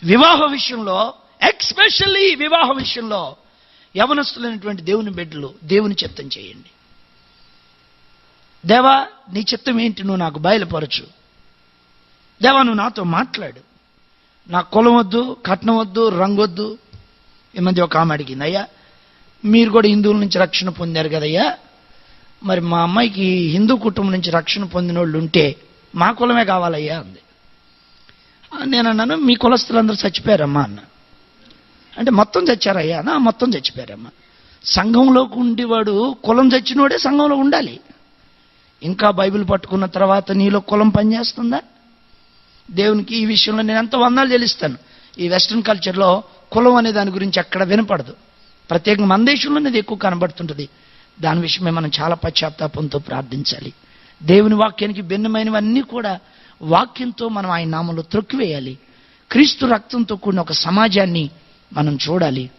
వివాహ విషయంలో, ఎక్స్పెషల్లీ వివాహ విషయంలో యవనస్తులైనటువంటి దేవుని బిడ్డలు దేవుని చిత్తం చేయండి. దేవా, నీ చిత్తం ఏంటి, నువ్వు నాకు బయలుపరచు. దేవా, నువ్వు నాతో మాట్లాడు. నాకు కులం వద్దు, కట్నం వద్దు, రంగు వద్దు. ఈ మధ్య ఒక ఆమె అడిగింది, అయ్యా మీరు కూడా హిందువుల నుంచి రక్షణ పొందారు కదయ్యా, మరి మా అమ్మాయికి హిందూ కుటుంబం నుంచి రక్షణ పొందిన వాళ్ళు ఉంటే మా కులమే కావాలయ్యా అంది. నేను అన్నాను, మీ కులస్తులందరూ చచ్చిపోయారమ్మా అన్న. అంటే మొత్తం చచ్చారయ్యా అన్న. మొత్తం చచ్చిపోయారమ్మా. సంఘంలోకి ఉండేవాడు కులం చచ్చినోడే సంఘంలో ఉండాలి. ఇంకా బైబిల్ పట్టుకున్న తర్వాత నీలో కులం పనిచేస్తుందా? దేవునికి ఈ విషయంలో నేను ఎంతో వందనాలు చెల్లిస్తాను. ఈ వెస్ట్రన్ కల్చర్లో కులం అనే దాని గురించి ఎక్కడ వినపడదు. ప్రత్యేకంగా మన దేశంలోనే ఇది ఎక్కువ కనబడుతుంటుంది. దాని విషయమే మనం చాలా పశ్చాత్తాపంతో ప్రార్థించాలి. దేవుని వాక్యానికి భిన్నమైనవన్నీ కూడా వాక్యంతో మనం ఆయన నామంలో త్రొక్కివేయాలి. క్రీస్తు రక్తంతో కూడిన ఒక సమాజాన్ని మనం చూడాలి.